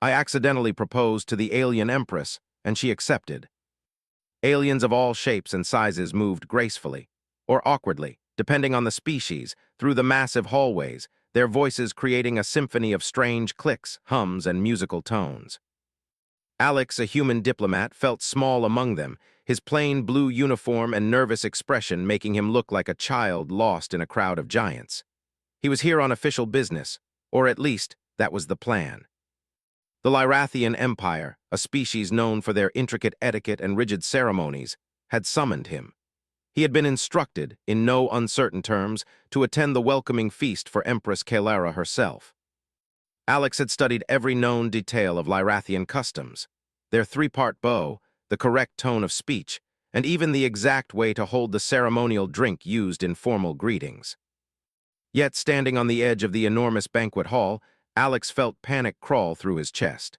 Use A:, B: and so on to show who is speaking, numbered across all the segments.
A: I accidentally proposed to the alien Empress, and she accepted. Aliens of all shapes and sizes moved gracefully, or awkwardly, depending on the species, through the massive hallways, their voices creating a symphony of strange clicks, hums, and musical tones. Alex, a human diplomat, felt small among them, his plain blue uniform and nervous expression making him look like a child lost in a crowd of giants. He was here on official business, or at least, that was the plan. The Lyrathian Empire, a species known for their intricate etiquette and rigid ceremonies, had summoned him. He had been instructed, in no uncertain terms, to attend the welcoming feast for Empress Kalara herself. Alex had studied every known detail of Lyrathian customs, their three-part bow, the correct tone of speech, and even the exact way to hold the ceremonial drink used in formal greetings. Yet, standing on the edge of the enormous banquet hall, Alex felt panic crawl through his chest.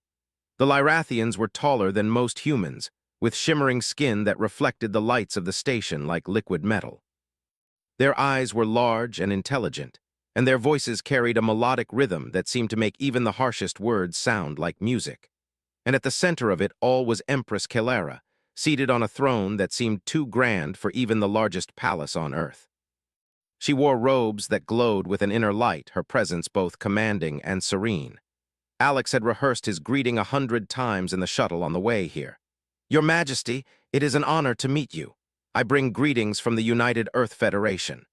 A: The Lyrathians were taller than most humans, with shimmering skin that reflected the lights of the station like liquid metal. Their eyes were large and intelligent, and their voices carried a melodic rhythm that seemed to make even the harshest words sound like music. And at the center of it all was Empress Kalara, seated on a throne that seemed too grand for even the largest palace on Earth. She wore robes that glowed with an inner light, her presence both commanding and serene. Alex had rehearsed his greeting 100 times in the shuttle on the way here. "Your Majesty, it is an honor to meet you. I bring greetings from the United Earth Federation.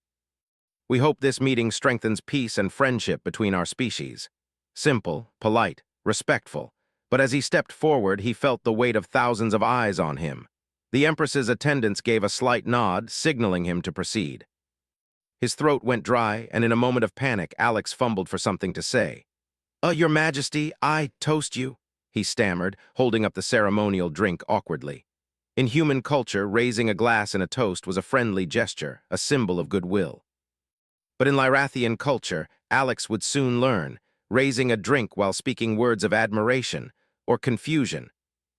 A: We hope this meeting strengthens peace and friendship between our species." Simple, polite, respectful, but as he stepped forward, he felt the weight of thousands of eyes on him. The Empress's attendants gave a slight nod, signaling him to proceed. His throat went dry, and in a moment of panic, Alex fumbled for something to say. Your Majesty, I toast you," he stammered, holding up the ceremonial drink awkwardly. In human culture, raising a glass in a toast was a friendly gesture, a symbol of goodwill. But in Lyrathian culture, Alex would soon learn, raising a drink while speaking words of admiration, or confusion,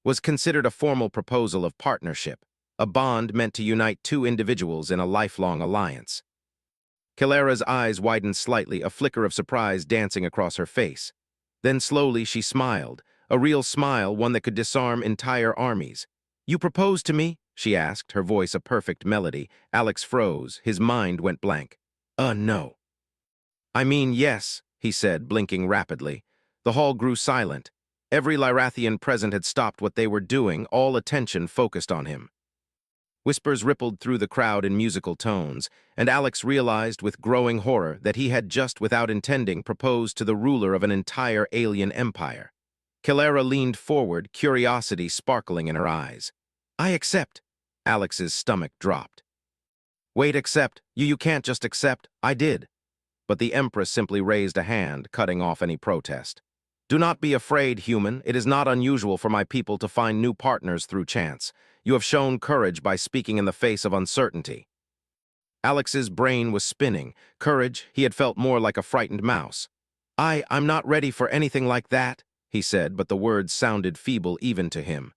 A: was considered a formal proposal of partnership, a bond meant to unite two individuals in a lifelong alliance. Kalara's eyes widened slightly, a flicker of surprise dancing across her face. Then slowly she smiled, a real smile, one that could disarm entire armies. "You propose to me?" she asked, her voice a perfect melody. Alex froze, his mind went blank. No." "I mean yes," he said, blinking rapidly. The hall grew silent. Every Lyrathian present had stopped what they were doing, all attention focused on him. Whispers rippled through the crowd in musical tones, and Alex realized with growing horror that he had just without intending proposed to the ruler of an entire alien empire. Kalara leaned forward, curiosity sparkling in her eyes. "I accept." Alex's stomach dropped. "Wait, accept? You can't just accept. I did." But the Empress simply raised a hand, cutting off any protest. "Do not be afraid, human. It is not unusual for my people to find new partners through chance. You have shown courage by speaking in the face of uncertainty." Alex's brain was spinning. Courage, he had felt more like a frightened mouse. I'm not ready for anything like that," he said, but the words sounded feeble even to him.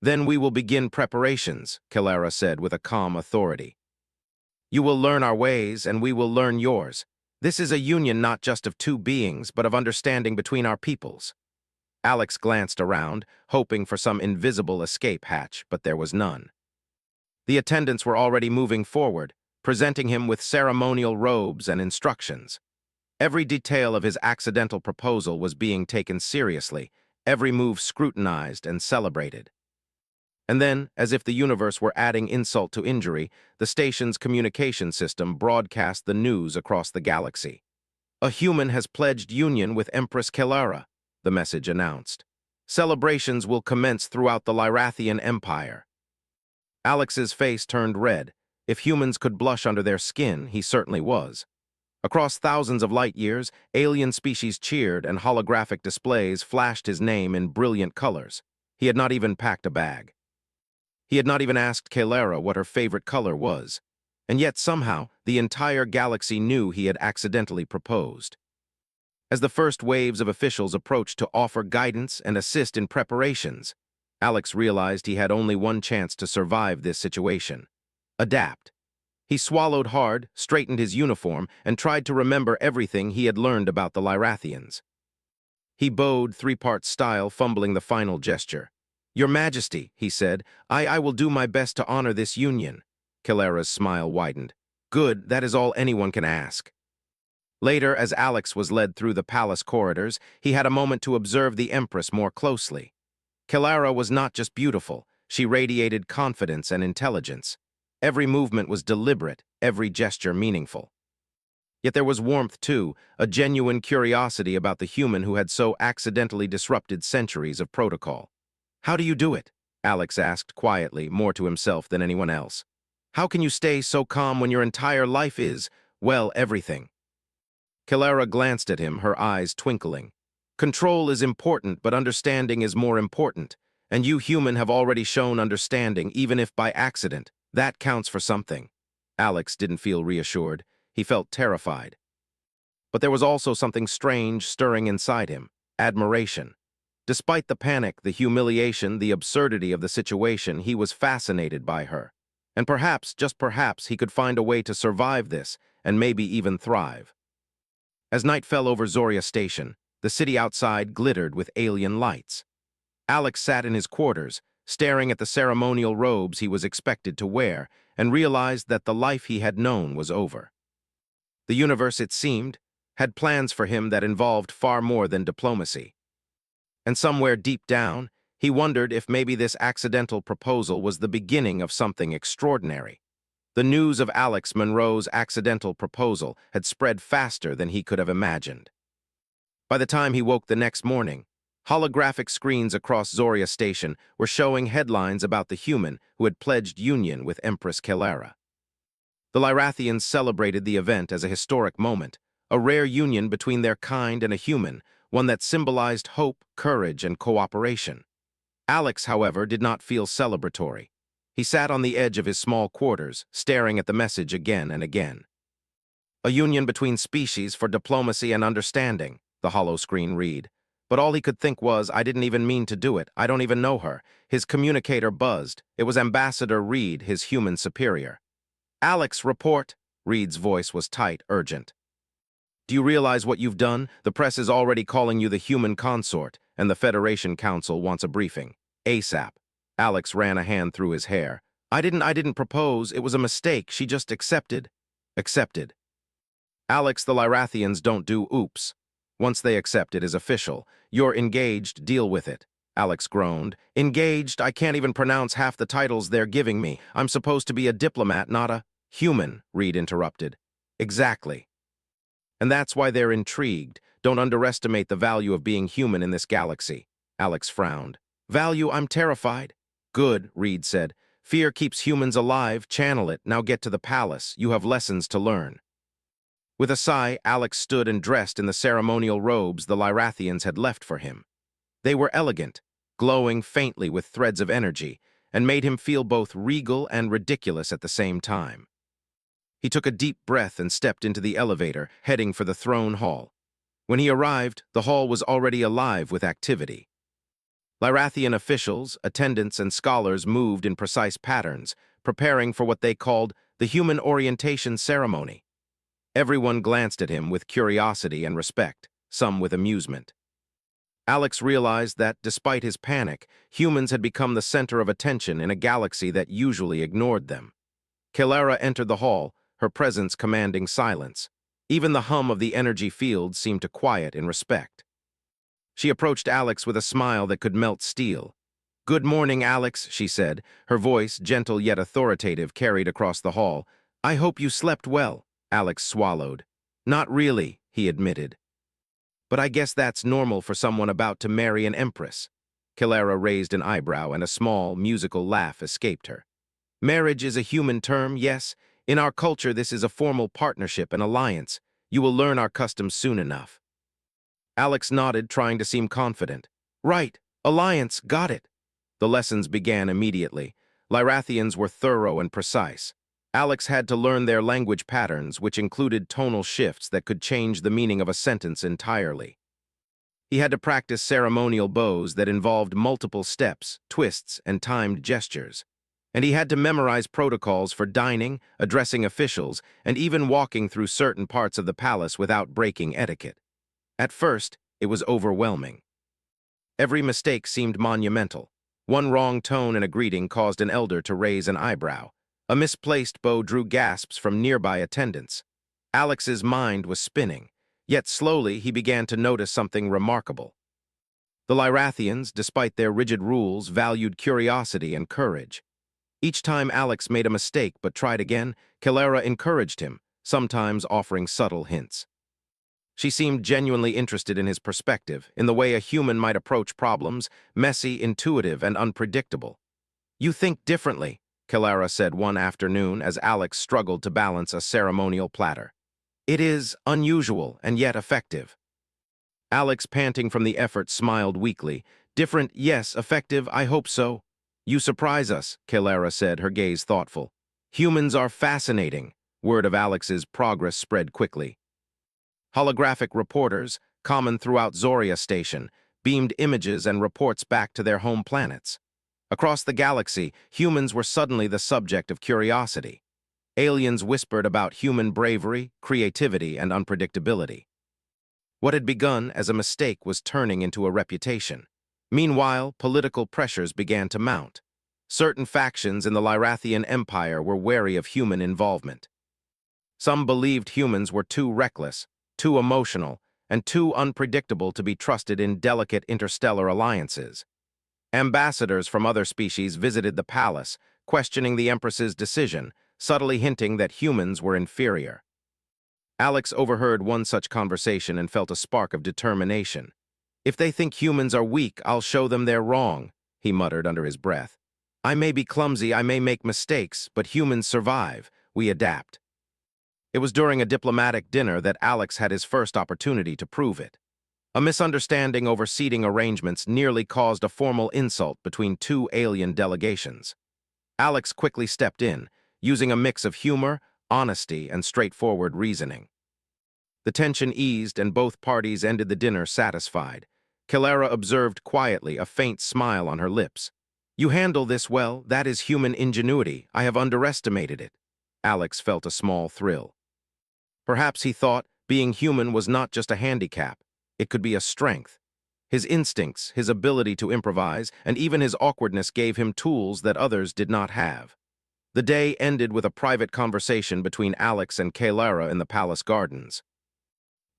A: "Then we will begin preparations," Kalara said with a calm authority. "You will learn our ways, and we will learn yours. This is a union not just of two beings, but of understanding between our peoples." Alex glanced around, hoping for some invisible escape hatch, but there was none. The attendants were already moving forward, presenting him with ceremonial robes and instructions. Every detail of his accidental proposal was being taken seriously, every move scrutinized and celebrated. And then, as if the universe were adding insult to injury, the station's communication system broadcast the news across the galaxy. "A human has pledged union with Empress Kalara," the message announced. "Celebrations will commence throughout the Lyrathian Empire." Alex's face turned red. If humans could blush under their skin, he certainly was. Across thousands of light years, alien species cheered and holographic displays flashed his name in brilliant colors. He had not even packed a bag. He had not even asked Kalara what her favorite color was. And yet somehow, the entire galaxy knew he had accidentally proposed. As the first waves of officials approached to offer guidance and assist in preparations, Alex realized he had only one chance to survive this situation: adapt. He swallowed hard, straightened his uniform, and tried to remember everything he had learned about the Lyrathians. He bowed three-part style, fumbling the final gesture. "Your Majesty," he said, I will do my best to honor this union." Kilera's smile widened. "Good, that is all anyone can ask." Later, as Alex was led through the palace corridors, he had a moment to observe the Empress more closely. Kilera was not just beautiful, she radiated confidence and intelligence. Every movement was deliberate, every gesture meaningful. Yet there was warmth too, a genuine curiosity about the human who had so accidentally disrupted centuries of protocol. "How do you do it?" Alex asked quietly, more to himself than anyone else. "How can you stay so calm when your entire life is, well, everything?" Kilera glanced at him, her eyes twinkling. "Control is important, but understanding is more important. And you human have already shown understanding, even if by accident. That counts for something." Alex didn't feel reassured. He felt terrified. But there was also something strange stirring inside him, admiration. Despite the panic, the humiliation, the absurdity of the situation, he was fascinated by her. And perhaps, just perhaps, he could find a way to survive this, and maybe even thrive. As night fell over Zoria Station, the city outside glittered with alien lights. Alex sat in his quarters, staring at the ceremonial robes he was expected to wear, and realized that the life he had known was over. The universe, it seemed, had plans for him that involved far more than diplomacy. And somewhere deep down, he wondered if maybe this accidental proposal was the beginning of something extraordinary. The news of Alex Monroe's accidental proposal had spread faster than he could have imagined. By the time he woke the next morning, holographic screens across Zoria Station were showing headlines about the human who had pledged union with Empress Kilera. The Lyrathians celebrated the event as a historic moment, a rare union between their kind and a human, one that symbolized hope, courage, and cooperation. Alex, however, did not feel celebratory. He sat on the edge of his small quarters, staring at the message again and again. "A union between species for diplomacy and understanding," the hollow screen read. But all he could think was, "I didn't even mean to do it. I don't even know her." His communicator buzzed. It was Ambassador Reed, his human superior. "Alex, report." Reed's voice was tight, urgent. "Do you realize what you've done? The press is already calling you the human consort, and the Federation Council wants a briefing. ASAP." Alex ran a hand through his hair. I didn't propose. It was a mistake. She just accepted." "Accepted." "Alex, the Lyrathians don't do oops. Once they accept, it is official. You're engaged, deal with it." Alex groaned. "Engaged? I can't even pronounce half the titles they're giving me. I'm supposed to be a diplomat, not a—" "Human," Reed interrupted. "Exactly. And that's why they're intrigued. Don't underestimate the value of being human in this galaxy." Alex frowned. "Value? I'm terrified." "Good," Reed said. "Fear keeps humans alive. Channel it. Now get to the palace. You have lessons to learn." With a sigh, Alex stood and dressed in the ceremonial robes the Lyrathians had left for him. They were elegant, glowing faintly with threads of energy, and made him feel both regal and ridiculous at the same time. He took a deep breath and stepped into the elevator, heading for the throne hall. When he arrived, the hall was already alive with activity. Lyrathian officials, attendants, and scholars moved in precise patterns, preparing for what they called the human orientation ceremony. Everyone glanced at him with curiosity and respect, some with amusement. Alex realized that, despite his panic, humans had become the center of attention in a galaxy that usually ignored them. Kilera entered the hall, her presence commanding silence. Even the hum of the energy field seemed to quiet in respect. She approached Alex with a smile that could melt steel. "Good morning, Alex," she said, her voice, gentle yet authoritative, carried across the hall. "I hope you slept well." Alex swallowed. "Not really," he admitted. "But I guess that's normal for someone about to marry an empress." Kilera raised an eyebrow, and a small, musical laugh escaped her. "Marriage is a human term, yes. In our culture, this is a formal partnership, an alliance. You will learn our customs soon enough." Alex nodded, trying to seem confident. "Right, alliance, got it." The lessons began immediately. Lyrathians were thorough and precise. Alex had to learn their language patterns, which included tonal shifts that could change the meaning of a sentence entirely. He had to practice ceremonial bows that involved multiple steps, twists, and timed gestures. And he had to memorize protocols for dining, addressing officials, and even walking through certain parts of the palace without breaking etiquette. At first, It was overwhelming. Every mistake seemed monumental. One wrong tone in a greeting caused an elder to raise an eyebrow. A misplaced bow drew gasps from nearby attendants. Alex's mind was spinning, yet slowly he began to notice something remarkable. The Lyrathians, despite their rigid rules, valued curiosity and courage. Each time Alex made a mistake but tried again, Kilara encouraged him, sometimes offering subtle hints. She seemed genuinely interested in his perspective, in the way a human might approach problems, messy, intuitive, and unpredictable. "You think differently," Kilara said one afternoon as Alex struggled to balance a ceremonial platter. "It is unusual and yet effective." Alex, panting from the effort, smiled weakly. "Different, yes. Effective, I hope so." "You surprise us," Kilara said, her gaze thoughtful. "Humans are fascinating." Word of Alex's progress spread quickly. Holographic reporters, common throughout Zoria Station, beamed images and reports back to their home planets. Across the galaxy, humans were suddenly the subject of curiosity. Aliens whispered about human bravery, creativity, and unpredictability. What had begun as a mistake was turning into a reputation. Meanwhile, political pressures began to mount. Certain factions in the Lyrathian Empire were wary of human involvement. Some believed humans were too reckless, too emotional, and too unpredictable to be trusted in delicate interstellar alliances. Ambassadors from other species visited the palace, questioning the Empress's decision, subtly hinting that humans were inferior. Alex overheard one such conversation and felt a spark of determination. "If they think humans are weak, I'll show them they're wrong," he muttered under his breath. "I may be clumsy, I may make mistakes, but humans survive. We adapt." It was during a diplomatic dinner that Alex had his first opportunity to prove it. A misunderstanding over seating arrangements nearly caused a formal insult between two alien delegations. Alex quickly stepped in, using a mix of humor, honesty, and straightforward reasoning. The tension eased and both parties ended the dinner satisfied. Kilara observed quietly, a faint smile on her lips. "You handle this well. That is human ingenuity. I have underestimated it." Alex felt a small thrill. Perhaps he thought being human was not just a handicap. It could be a strength. His instincts, his ability to improvise, and even his awkwardness gave him tools that others did not have. The day ended with a private conversation between Alex and Kilara in the palace gardens.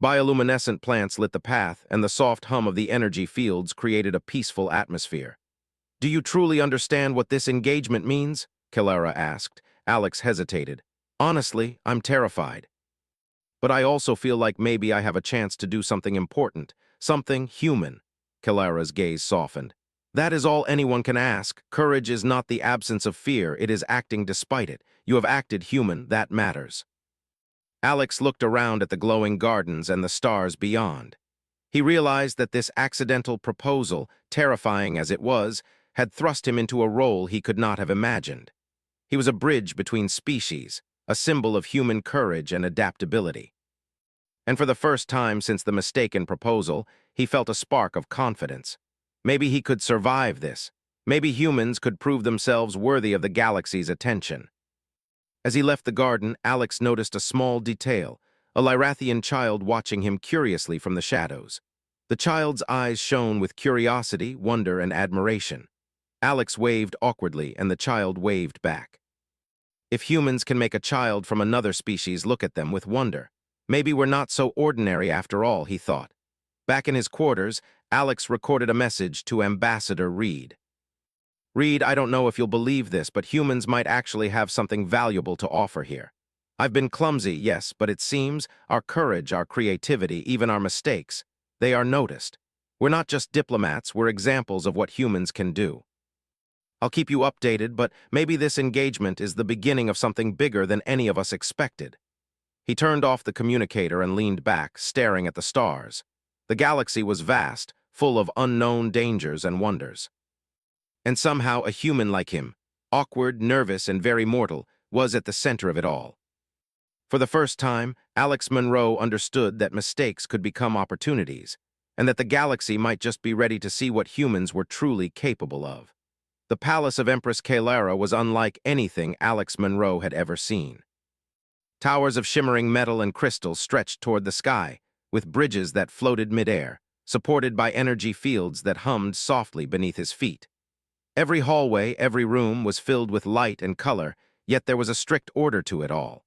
A: Bioluminescent plants lit the path, and the soft hum of the energy fields created a peaceful atmosphere. "Do you truly understand what this engagement means?" Kilara asked. Alex hesitated. "Honestly, I'm terrified. But I also feel like maybe I have a chance to do something important, something human." Kilara's gaze softened. "That is all anyone can ask. Courage is not the absence of fear, it is acting despite it. You have acted human, that matters." Alex looked around at the glowing gardens and the stars beyond. He realized that this accidental proposal, terrifying as it was, had thrust him into a role he could not have imagined. He was a bridge between species, a symbol of human courage and adaptability. And for the first time since the mistaken proposal, he felt a spark of confidence. Maybe he could survive this. Maybe humans could prove themselves worthy of the galaxy's attention. As he left the garden, Alex noticed a small detail, a Lyrathian child watching him curiously from the shadows. The child's eyes shone with curiosity, wonder, and admiration. Alex waved awkwardly, and the child waved back. If humans can make a child from another species look at them with wonder, maybe we're not so ordinary after all, he thought. Back in his quarters, Alex recorded a message to Ambassador Reed. "Reed, I don't know if you'll believe this, but humans might actually have something valuable to offer here. I've been clumsy, yes, but it seems our courage, our creativity, even our mistakes, they are noticed. We're not just diplomats, we're examples of what humans can do. I'll keep you updated, but maybe this engagement is the beginning of something bigger than any of us expected." He turned off the communicator and leaned back, staring at the stars. The galaxy was vast, full of unknown dangers and wonders. And somehow a human like him, awkward, nervous, and very mortal, was at the center of it all. For the first time, Alex Monroe understood that mistakes could become opportunities, and that the galaxy might just be ready to see what humans were truly capable of. The palace of Empress Kilara was unlike anything Alex Monroe had ever seen. Towers of shimmering metal and crystal stretched toward the sky, with bridges that floated midair. supported by energy fields that hummed softly beneath his feet. Every hallway, every room was filled with light and color, yet there was a strict order to it all.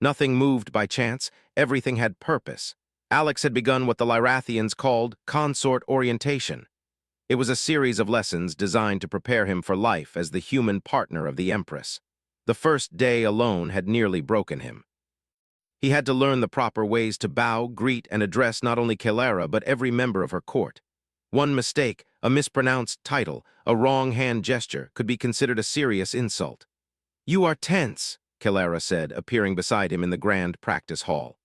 A: Nothing moved by chance, everything had purpose. Alex had begun what the Lyrathians called consort orientation. It was a series of lessons designed to prepare him for life as the human partner of the Empress. The first day alone had nearly broken him. He had to learn the proper ways to bow, greet, and address not only Kelara but every member of her court. One mistake, a mispronounced title, a wrong hand gesture, could be considered a serious insult. "You are tense," Kelara said, appearing beside him in the grand practice hall.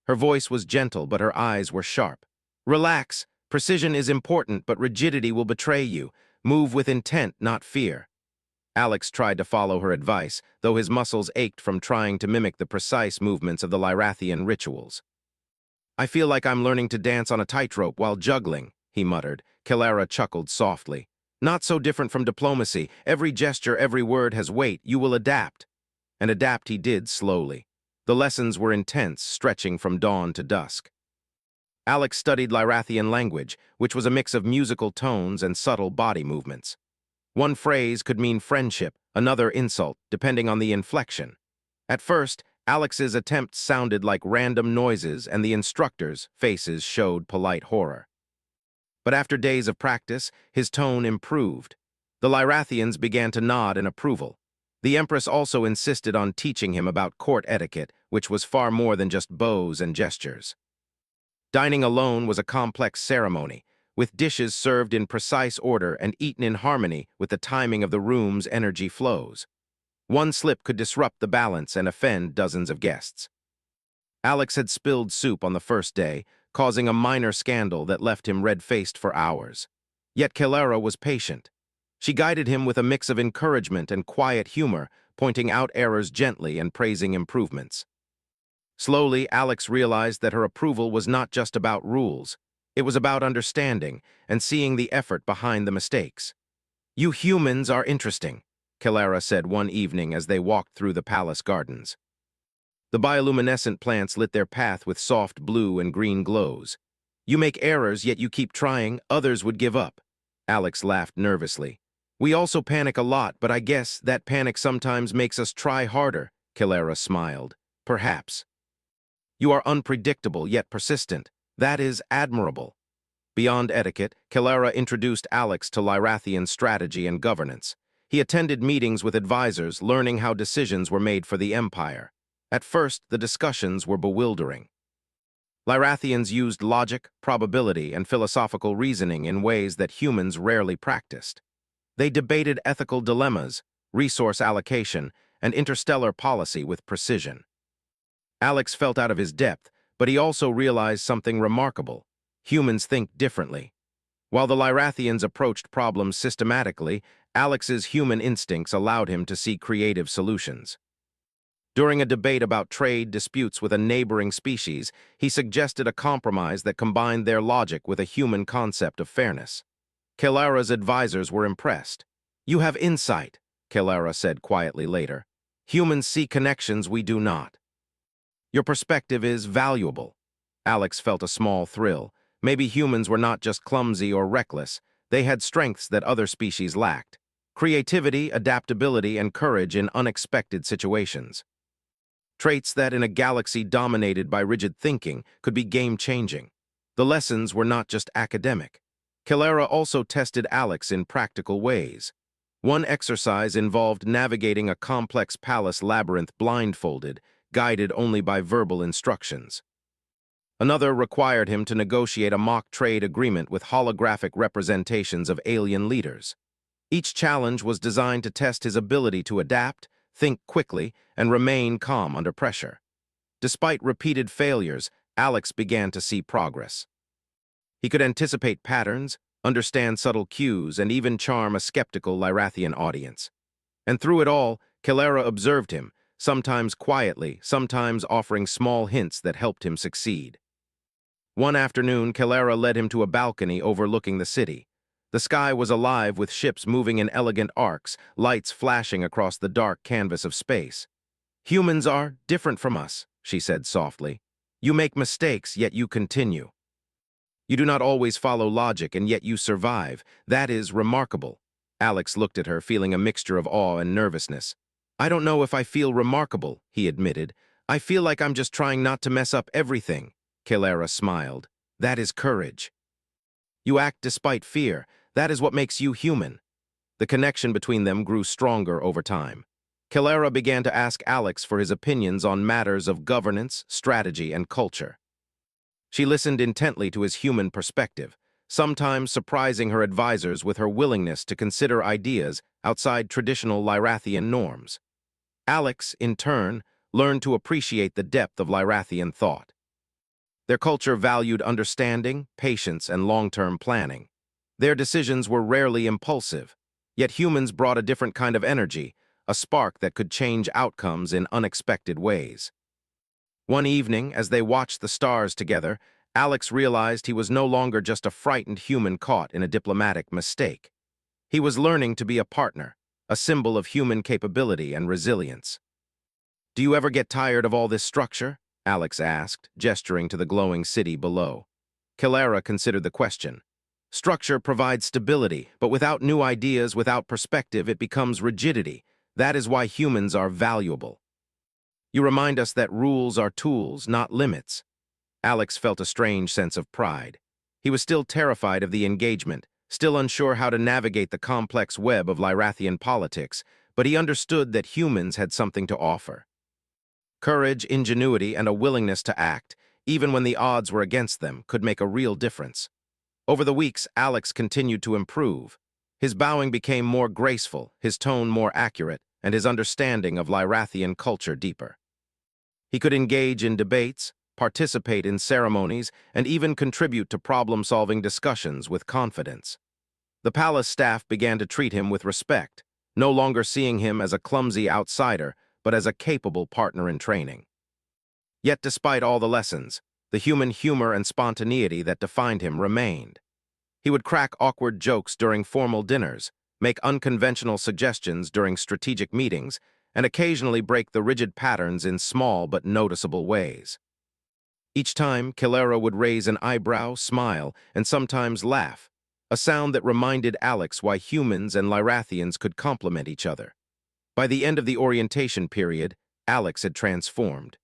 A: Her voice was gentle, but her eyes were sharp. "Relax. Precision is important, but rigidity will betray you. Move with intent, not fear." Alex tried to follow her advice, though his muscles ached from trying to mimic the precise movements of the Lyrathian rituals. "I feel like I'm learning to dance on a tightrope while juggling," he muttered. Kelara chuckled softly. "Not so different from diplomacy. Every gesture, every word has weight. You will adapt." And adapt he did slowly. The lessons were intense, stretching from dawn to dusk. Alex studied Lyrathian language, which was a mix of musical tones and subtle body movements. One phrase could mean friendship, another insult, depending on the inflection. At first, Alex's attempts sounded like random noises, and the instructor's faces showed polite horror. But after days of practice, his tone improved. The Lyrathians began to nod in approval. The Empress also insisted on teaching him about court etiquette, which was far more than just bows and gestures. Dining alone was a complex ceremony, with dishes served in precise order and eaten in harmony with the timing of the room's energy flows. One slip could disrupt the balance and offend dozens of guests. Alex had spilled soup on the first day, causing a minor scandal that left him red-faced for hours. Yet Kelara was patient. She guided him with a mix of encouragement and quiet humor, pointing out errors gently and praising improvements. Slowly, Alex realized that her approval was not just about rules. It was about understanding and seeing the effort behind the mistakes. "You humans are interesting," Kelara said one evening as they walked through the palace gardens. The bioluminescent plants lit their path with soft blue and green glows. "You make errors, yet you keep trying. Others would give up." Alex laughed nervously. "We also panic a lot, but I guess that panic sometimes makes us try harder," Kelara smiled. "Perhaps. You are unpredictable, yet persistent. That is admirable." Beyond etiquette, Kelara introduced Alex to Lyrathian strategy and governance. He attended meetings with advisors, learning how decisions were made for the Empire. At first, the discussions were bewildering. Lyrathians used logic, probability, and philosophical reasoning in ways that humans rarely practiced. They debated ethical dilemmas, resource allocation, and interstellar policy with precision. Alex felt out of his depth, but he also realized something remarkable. Humans think differently. While the Lyrathians approached problems systematically, Alex's human instincts allowed him to see creative solutions. During a debate about trade disputes with a neighboring species, he suggested a compromise that combined their logic with a human concept of fairness. Kelara's advisors were impressed. "You have insight," Kelara said quietly later. "Humans see connections we do not. Your perspective is valuable." Alex felt a small thrill. Maybe humans were not just clumsy or reckless. They had strengths that other species lacked. Creativity, adaptability, and courage in unexpected situations. Traits that, in a galaxy dominated by rigid thinking, could be game-changing. The lessons were not just academic. Kelara also tested Alex in practical ways. One exercise involved navigating a complex palace labyrinth blindfolded, guided only by verbal instructions. Another required him to negotiate a mock trade agreement with holographic representations of alien leaders. Each challenge was designed to test his ability to adapt, think quickly, and remain calm under pressure. Despite repeated failures, Alex began to see progress. He could anticipate patterns, understand subtle cues, and even charm a skeptical Lyrathian audience. And through it all, Kelara observed him, sometimes quietly, sometimes offering small hints that helped him succeed. One afternoon, Kelara led him to a balcony overlooking the city. The sky was alive with ships moving in elegant arcs, lights flashing across the dark canvas of space. "Humans are different from us," she said softly. "You make mistakes, yet you continue." You do not always follow logic, and yet you survive. That is remarkable. Alex looked at her, feeling a mixture of awe and nervousness. I don't know if I feel remarkable, he admitted. I feel like I'm just trying not to mess up everything. Kilara smiled. That is courage. You act despite fear. That is what makes you human. The connection between them grew stronger over time. Kilara began to ask Alex for his opinions on matters of governance, strategy, and culture. She listened intently to his human perspective, sometimes surprising her advisors with her willingness to consider ideas outside traditional Lyrathian norms. Alex, in turn, learned to appreciate the depth of Lyrathian thought. Their culture valued understanding, patience, and long-term planning. Their decisions were rarely impulsive, yet humans brought a different kind of energy, a spark that could change outcomes in unexpected ways. One evening, as they watched the stars together, Alex realized he was no longer just a frightened human caught in a diplomatic mistake. He was learning to be a partner, a symbol of human capability and resilience. Do you ever get tired of all this structure? Alex asked, gesturing to the glowing city below. Kilara considered the question. Structure provides stability, but without new ideas, without perspective, it becomes rigidity. That is why humans are valuable. You remind us that rules are tools, not limits. Alex felt a strange sense of pride. He was still terrified of the engagement, still unsure how to navigate the complex web of Lyrathian politics, but he understood that humans had something to offer. Courage, ingenuity, and a willingness to act, even when the odds were against them, could make a real difference. Over the weeks, Alex continued to improve. His bowing became more graceful, his tone more accurate, and his understanding of Lyrathian culture deeper. He could engage in debates, participate in ceremonies, and even contribute to problem-solving discussions with confidence. The palace staff began to treat him with respect, no longer seeing him as a clumsy outsider, but as a capable partner in training. Yet despite all the lessons, the human humor and spontaneity that defined him remained. He would crack awkward jokes during formal dinners, make unconventional suggestions during strategic meetings, and occasionally break the rigid patterns in small but noticeable ways. Each time, Kilara would raise an eyebrow, smile, and sometimes laugh, a sound that reminded Alex why humans and Lyrathians could complement each other. By the end of the orientation period, Alex had transformed.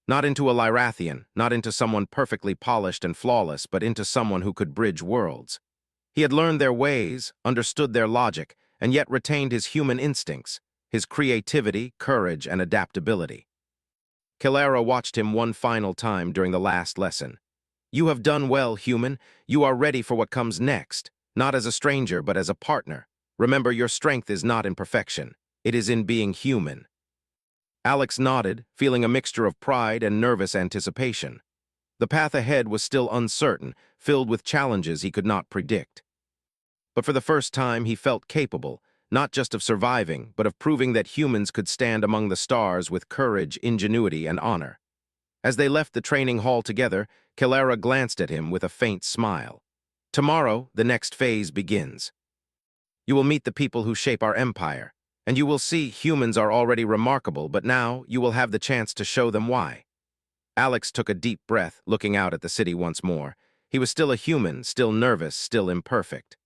A: Not into a Lyrathian, not into someone perfectly polished and flawless, but into someone who could bridge worlds. He had learned their ways, understood their logic, and yet retained his human instincts, his creativity, courage, and adaptability. Kilara watched him one final time during the last lesson. You have done well, human. You are ready for what comes next, not as a stranger, but as a partner. Remember, your strength is not in perfection. It is in being human. Alex nodded, feeling a mixture of pride and nervous anticipation. The path ahead was still uncertain, filled with challenges he could not predict. But for the first time, he felt capable, not just of surviving, but of proving that humans could stand among the stars with courage, ingenuity, and honor. As they left the training hall together, Kilara glanced at him with a faint smile. Tomorrow, the next phase begins. You will meet the people who shape our empire, and you will see humans are already remarkable, but now you will have the chance to show them why. Alex took a deep breath, looking out at the city once more. He was still a human, still nervous, still imperfect.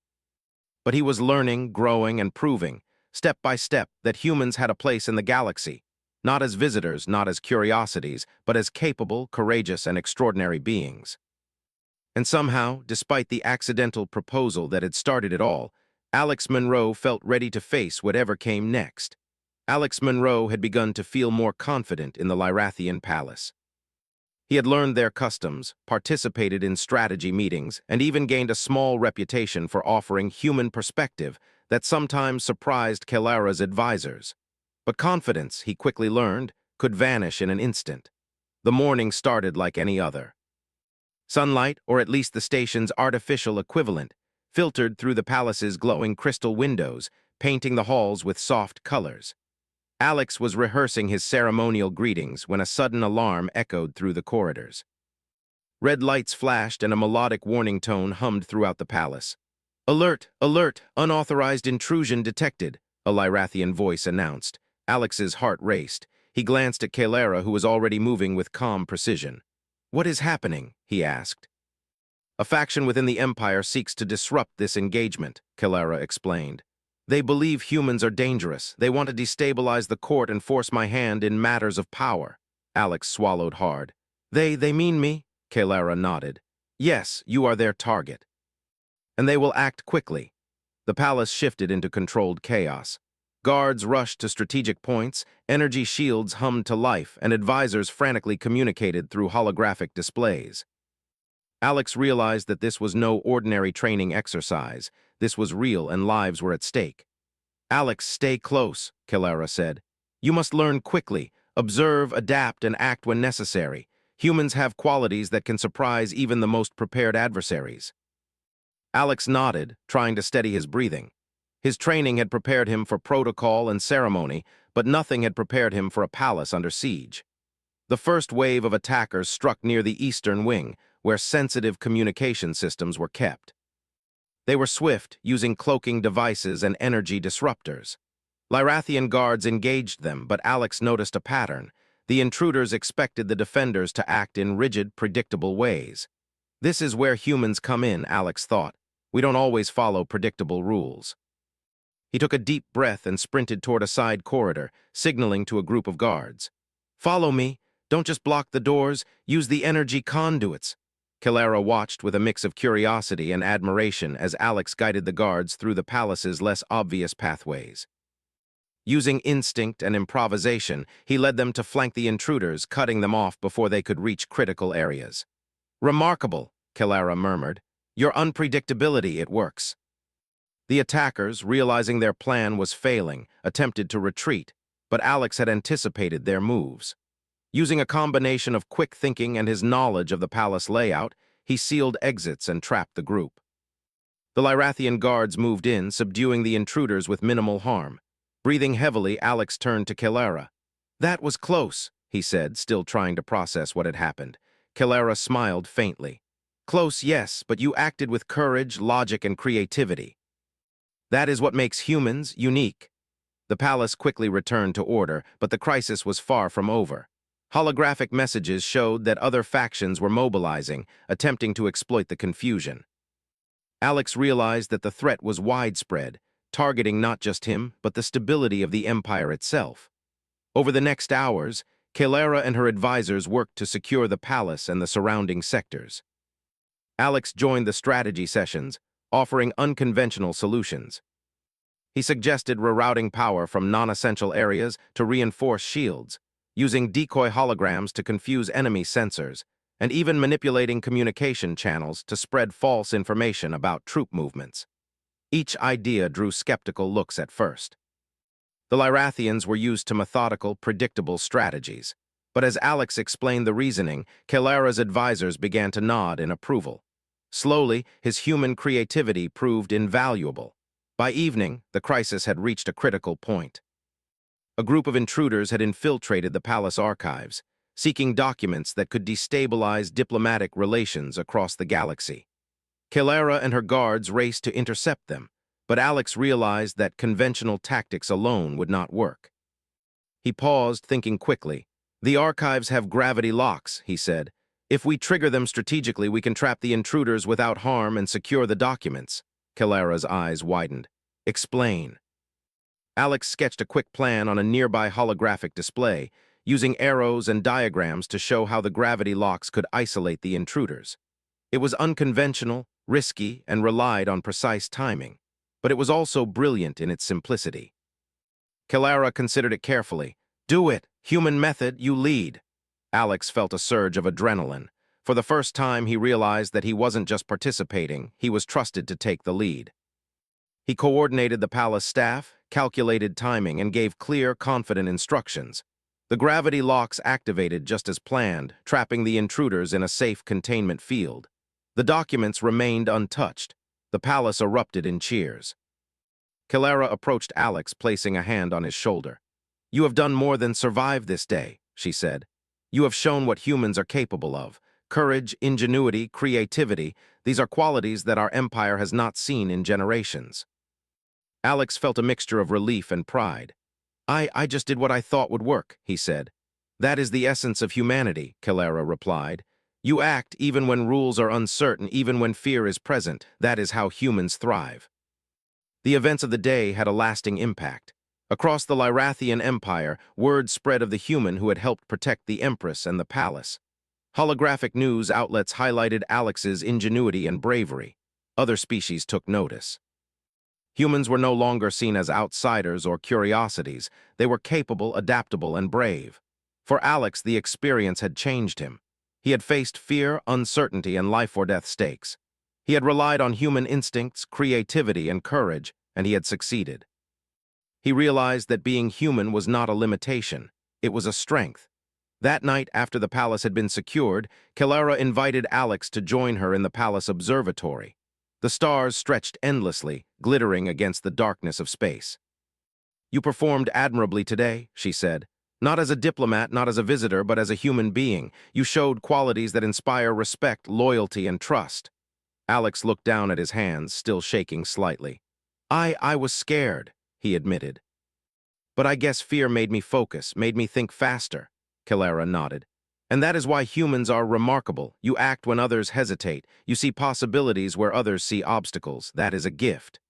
A: But he was learning, growing, and proving, step by step, that humans had a place in the galaxy, not as visitors, not as curiosities, but as capable, courageous, and extraordinary beings. And somehow, despite the accidental proposal that had started it all, Alex Monroe felt ready to face whatever came next. Alex Monroe had begun to feel more confident in the Lyrathian palace. He had learned their customs, participated in strategy meetings, and even gained a small reputation for offering human perspective that sometimes surprised Kilara's advisors. But confidence, he quickly learned, could vanish in an instant. The morning started like any other. Sunlight, or at least the station's artificial equivalent, filtered through the palace's glowing crystal windows, painting the halls with soft colors. Alex was rehearsing his ceremonial greetings when a sudden alarm echoed through the corridors. Red lights flashed and a melodic warning tone hummed throughout the palace. "Alert! Alert! Unauthorized intrusion detected," a Lyrathian voice announced. Alex's heart raced. He glanced at Kilara, who was already moving with calm precision. "What is happening?" he asked. A faction within the Empire seeks to disrupt this engagement, Kilara explained. They believe humans are dangerous. They want to destabilize the court and force my hand in matters of power. Alex swallowed hard. They mean me? Kilara nodded. Yes, you are their target. And they will act quickly. The palace shifted into controlled chaos. Guards rushed to strategic points, energy shields hummed to life, and advisors frantically communicated through holographic displays. Alex realized that this was no ordinary training exercise. This was real and lives were at stake. Alex, stay close, Kilara said. You must learn quickly, observe, adapt, and act when necessary. Humans have qualities that can surprise even the most prepared adversaries. Alex nodded, trying to steady his breathing. His training had prepared him for protocol and ceremony, but nothing had prepared him for a palace under siege. The first wave of attackers struck near the eastern wing, where sensitive communication systems were kept. They were swift, using cloaking devices and energy disruptors. Lyrathian guards engaged them, but Alex noticed a pattern. The intruders expected the defenders to act in rigid, predictable ways. This is where humans come in, Alex thought. We don't always follow predictable rules. He took a deep breath and sprinted toward a side corridor, signaling to a group of guards. Follow me. Don't just block the doors, use the energy conduits. Kilara watched with a mix of curiosity and admiration as Alex guided the guards through the palace's less obvious pathways. Using instinct and improvisation, he led them to flank the intruders, cutting them off before they could reach critical areas. Remarkable, Kilara murmured. Your unpredictability, it works. The attackers, realizing their plan was failing, attempted to retreat, but Alex had anticipated their moves. Using a combination of quick thinking and his knowledge of the palace layout, he sealed exits and trapped the group. The Lyrathian guards moved in, subduing the intruders with minimal harm. Breathing heavily, Alex turned to Kilara. That was close, he said, still trying to process what had happened. Kilara smiled faintly. Close, yes, but you acted with courage, logic, and creativity. That is what makes humans unique. The palace quickly returned to order, but the crisis was far from over. Holographic messages showed that other factions were mobilizing, attempting to exploit the confusion. Alex realized that the threat was widespread, targeting not just him, but the stability of the empire itself. Over the next hours, Kilara and her advisors worked to secure the palace and the surrounding sectors. Alex joined the strategy sessions, offering unconventional solutions. He suggested rerouting power from non-essential areas to reinforce shields, using decoy holograms to confuse enemy sensors, and even manipulating communication channels to spread false information about troop movements. Each idea drew skeptical looks at first. The Lyrathians were used to methodical, predictable strategies, but as Alex explained the reasoning, Kilara's advisors began to nod in approval. Slowly, his human creativity proved invaluable. By evening, the crisis had reached a critical point. A group of intruders had infiltrated the palace archives, seeking documents that could destabilize diplomatic relations across the galaxy. Kilara and her guards raced to intercept them, but Alex realized that conventional tactics alone would not work. He paused, thinking quickly. The archives have gravity locks, he said. If we trigger them strategically, we can trap the intruders without harm and secure the documents. Kilara's eyes widened. Explain. Alex sketched a quick plan on a nearby holographic display, using arrows and diagrams to show how the gravity locks could isolate the intruders. It was unconventional, risky, and relied on precise timing, but it was also brilliant in its simplicity. Kilara considered it carefully. Do it! Human method, you lead! Alex felt a surge of adrenaline. For the first time, he realized that he wasn't just participating, he was trusted to take the lead. He coordinated the palace staff, calculated timing, and gave clear, confident instructions. The gravity locks activated just as planned, trapping the intruders in a safe containment field. The documents remained untouched. The palace erupted in cheers. Kilara approached Alex, placing a hand on his shoulder. You have done more than survive this day, she said. You have shown what humans are capable of. Courage, ingenuity, creativity, these are qualities that our empire has not seen in generations. Alex felt a mixture of relief and pride. I just did what I thought would work, he said. That is the essence of humanity, Kilara replied. You act even when rules are uncertain, even when fear is present. That is how humans thrive. The events of the day had a lasting impact. Across the Lyrathian Empire, word spread of the human who had helped protect the Empress and the palace. Holographic news outlets highlighted Alex's ingenuity and bravery. Other species took notice. Humans were no longer seen as outsiders or curiosities. They were capable, adaptable, and brave. For Alex, the experience had changed him. He had faced fear, uncertainty, and life-or-death stakes. He had relied on human instincts, creativity, and courage, and he had succeeded. He realized that being human was not a limitation. It was a strength. That night, after the palace had been secured, Kelara invited Alex to join her in the palace observatory. The stars stretched endlessly, glittering against the darkness of space. "You performed admirably today," she said. "Not as a diplomat, not as a visitor, but as a human being. You showed qualities that inspire respect, loyalty, and trust." Alex looked down at his hands, still shaking slightly. I was scared," he admitted. "But I guess fear made me focus, made me think faster." Kelara nodded. "And that is why humans are remarkable. You act when others hesitate. You see possibilities where others see obstacles. That is a gift."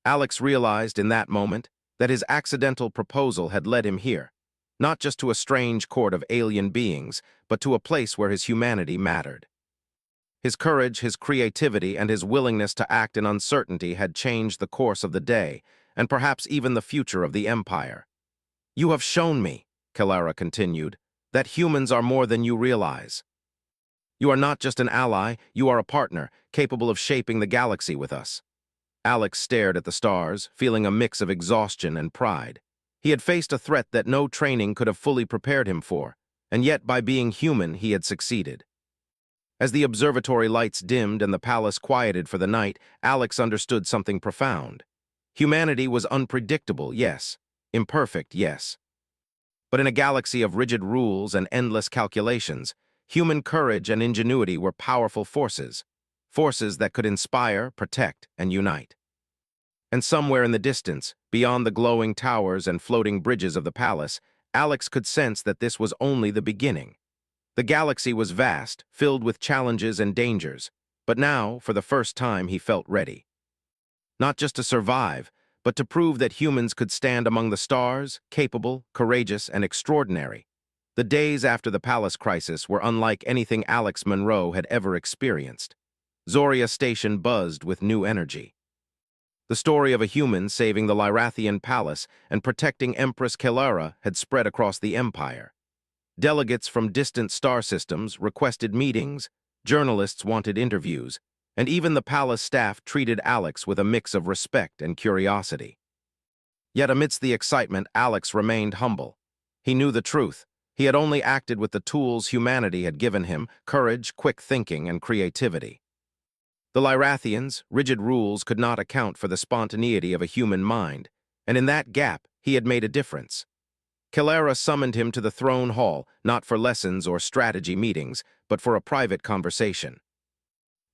A: Alex realized in that moment that his accidental proposal had led him here, not just to a strange court of alien beings, but to a place where his humanity mattered. His courage, his creativity, and his willingness to act in uncertainty had changed the course of the day, and perhaps even the future of the Empire. "You have shown me," Kelara continued, "that humans are more than you realize. You are not just an ally, you are a partner, capable of shaping the galaxy with us." Alex stared at the stars, feeling a mix of exhaustion and pride. He had faced a threat that no training could have fully prepared him for, and yet by being human he had succeeded. As the observatory lights dimmed and the palace quieted for the night, Alex understood something profound. Humanity was unpredictable, yes. Imperfect, yes. But in a galaxy of rigid rules and endless calculations, human courage and ingenuity were powerful forces, forces that could inspire, protect, and unite. And somewhere in the distance, beyond the glowing towers and floating bridges of the palace, Alex could sense that this was only the beginning. The galaxy was vast, filled with challenges and dangers, but now, for the first time, he felt ready. Not just to survive, but to prove that humans could stand among the stars, capable, courageous, and extraordinary. The days after the palace crisis were unlike anything Alex Monroe had ever experienced. Zoria Station buzzed with new energy. The story of a human saving the Lyrathian palace and protecting Empress Kelara had spread across the empire. Delegates from distant star systems requested meetings, journalists wanted interviews, and even the palace staff treated Alex with a mix of respect and curiosity. Yet amidst the excitement, Alex remained humble. He knew the truth. He had only acted with the tools humanity had given him: courage, quick thinking, and creativity. The Lyrathians' rigid rules could not account for the spontaneity of a human mind, and in that gap, he had made a difference. Kelara summoned him to the throne hall, not for lessons or strategy meetings, but for a private conversation.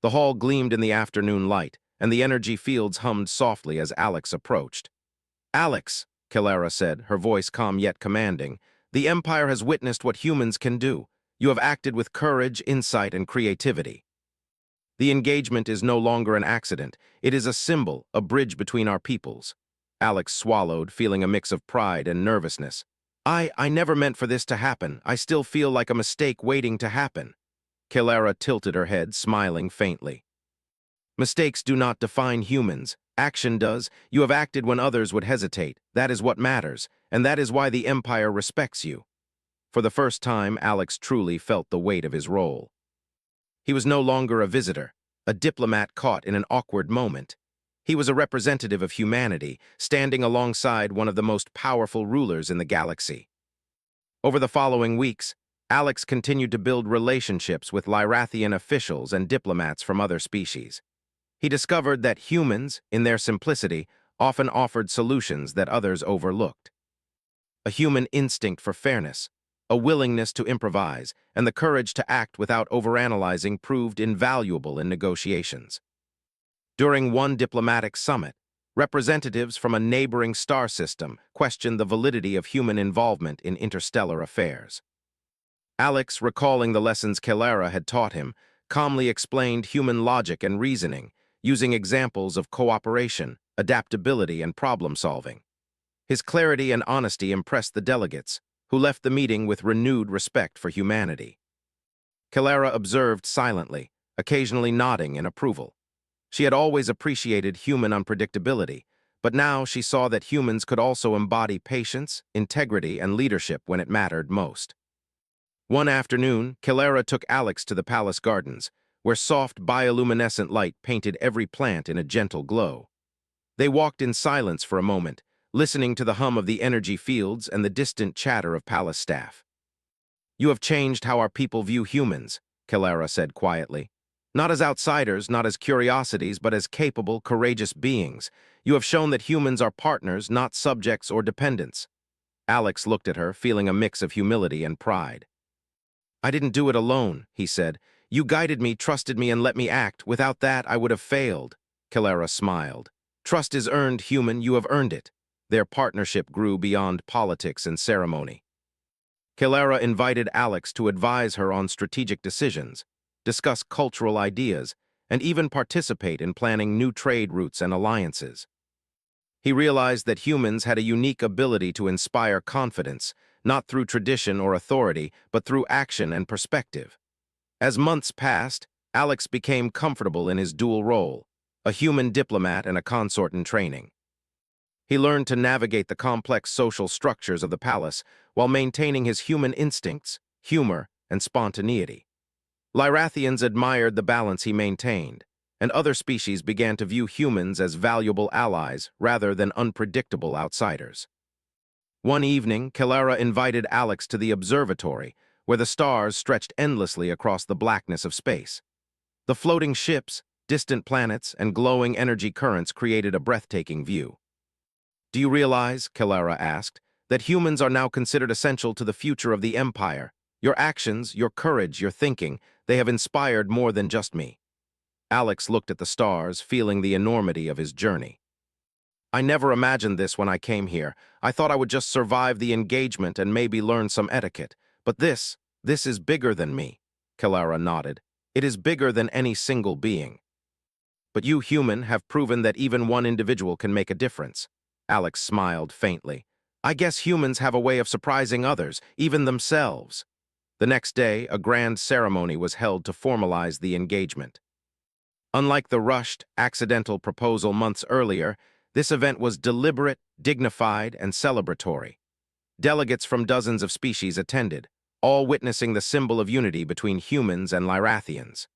A: The hall gleamed in the afternoon light, and the energy fields hummed softly as Alex approached. "Alex," Kelara said, her voice calm yet commanding, "the Empire has witnessed what humans can do. You have acted with courage, insight, and creativity. The engagement is no longer an accident. It is a symbol, a bridge between our peoples." Alex swallowed, feeling a mix of pride and nervousness. I never meant for this to happen. I still feel like a mistake waiting to happen." Kelara tilted her head, smiling faintly. "Mistakes do not define humans. Action does. You have acted when others would hesitate. That is what matters, and that is why the Empire respects you." For the first time, Alex truly felt the weight of his role. He was no longer a visitor, a diplomat caught in an awkward moment. He was a representative of humanity, standing alongside one of the most powerful rulers in the galaxy. Over the following weeks, Alex continued to build relationships with Lyrathian officials and diplomats from other species. He discovered that humans, in their simplicity, often offered solutions that others overlooked. A human instinct for fairness, a willingness to improvise, and the courage to act without overanalyzing proved invaluable in negotiations. During one diplomatic summit, representatives from a neighboring star system questioned the validity of human involvement in interstellar affairs. Alex, recalling the lessons Kelara had taught him, calmly explained human logic and reasoning, using examples of cooperation, adaptability, and problem-solving. His clarity and honesty impressed the delegates, who left the meeting with renewed respect for humanity. Kelara observed silently, occasionally nodding in approval. She had always appreciated human unpredictability, but now she saw that humans could also embody patience, integrity, and leadership when it mattered most. One afternoon, Kelara took Alex to the palace gardens, where soft bioluminescent light painted every plant in a gentle glow. They walked in silence for a moment, listening to the hum of the energy fields and the distant chatter of palace staff. "You have changed how our people view humans," Kelara said quietly. "Not as outsiders, not as curiosities, but as capable, courageous beings. You have shown that humans are partners, not subjects or dependents." Alex looked at her, feeling a mix of humility and pride. "I didn't do it alone," he said. "You guided me, trusted me, and let me act. Without that, I would have failed." Kelara smiled. "Trust is earned, human. You have earned it." Their partnership grew beyond politics and ceremony. Kelara invited Alex to advise her on strategic decisions, discuss cultural ideas, and even participate in planning new trade routes and alliances. He realized that humans had a unique ability to inspire confidence, not through tradition or authority, but through action and perspective. As months passed, Alex became comfortable in his dual role, a human diplomat and a consort in training. He learned to navigate the complex social structures of the palace while maintaining his human instincts, humor, and spontaneity. Lyrathians admired the balance he maintained, and other species began to view humans as valuable allies rather than unpredictable outsiders. One evening, Kelara invited Alex to the observatory, where the stars stretched endlessly across the blackness of space. The floating ships, distant planets, and glowing energy currents created a breathtaking view. "Do you realize," Kelara asked, "that humans are now considered essential to the future of the Empire? Your actions, your courage, your thinking, they have inspired more than just me." Alex looked at the stars, feeling the enormity of his journey. "I never imagined this when I came here. I thought I would just survive the engagement and maybe learn some etiquette. But this is bigger than me." Kelara nodded. "It is bigger than any single being." "But you, human, have proven that even one individual can make a difference." Alex smiled faintly. "I guess humans have a way of surprising others, even themselves." The next day, a grand ceremony was held to formalize the engagement. Unlike the rushed, accidental proposal months earlier, this event was deliberate, dignified, and celebratory. Delegates from dozens of species attended, all witnessing the symbol of unity between humans and Lyrathians.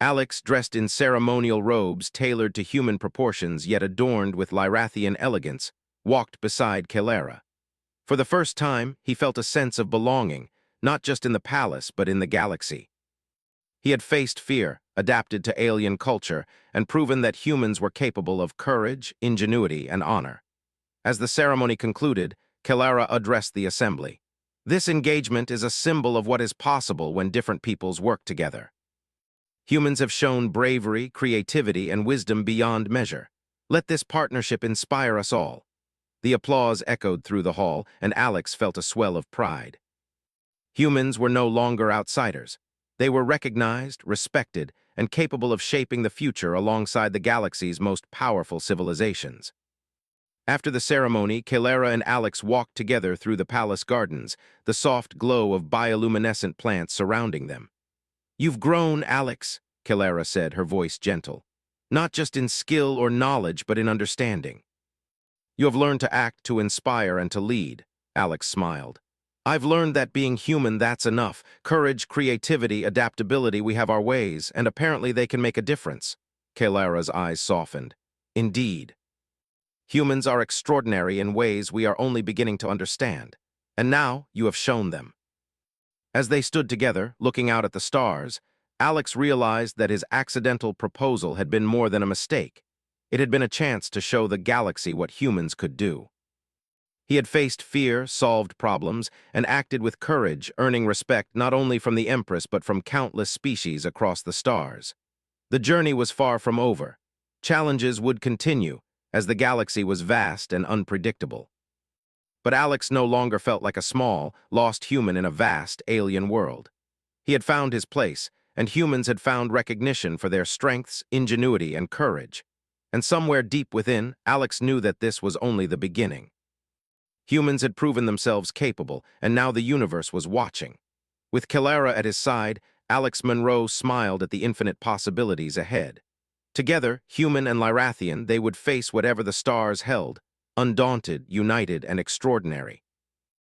A: Alex, dressed in ceremonial robes tailored to human proportions yet adorned with Lyrathian elegance, walked beside Kelara. For the first time, he felt a sense of belonging, not just in the palace but in the galaxy. He had faced fear, adapted to alien culture, and proven that humans were capable of courage, ingenuity, and honor. As the ceremony concluded, Kelara addressed the assembly. "This engagement is a symbol of what is possible when different peoples work together. Humans have shown bravery, creativity, and wisdom beyond measure. Let this partnership inspire us all." The applause echoed through the hall, and Alex felt a swell of pride. Humans were no longer outsiders. They were recognized, respected, and capable of shaping the future alongside the galaxy's most powerful civilizations. After the ceremony, Kelara and Alex walked together through the palace gardens, the soft glow of bioluminescent plants surrounding them. "You've grown, Alex," Kelara said, her voice gentle. "Not just in skill or knowledge, but in understanding." "You have learned to act, to inspire, and to lead," Alex smiled. "I've learned that being human, that's enough. Courage, creativity, adaptability, we have our ways, and apparently they can make a difference." Kelara's eyes softened. "Indeed. Humans are extraordinary in ways we are only beginning to understand, and now you have shown them." As they stood together, looking out at the stars, Alex realized that his accidental proposal had been more than a mistake. It had been a chance to show the galaxy what humans could do. He had faced fear, solved problems, and acted with courage, earning respect not only from the Empress but from countless species across the stars. The journey was far from over. Challenges would continue, as the galaxy was vast and unpredictable. But Alex no longer felt like a small, lost human in a vast, alien world. He had found his place, and humans had found recognition for their strengths, ingenuity, and courage. And somewhere deep within, Alex knew that this was only the beginning. Humans had proven themselves capable, and now the universe was watching. With Kilara at his side, Alex Monroe smiled at the infinite possibilities ahead. Together, human and Lyrathian, they would face whatever the stars held, undaunted, united, and extraordinary.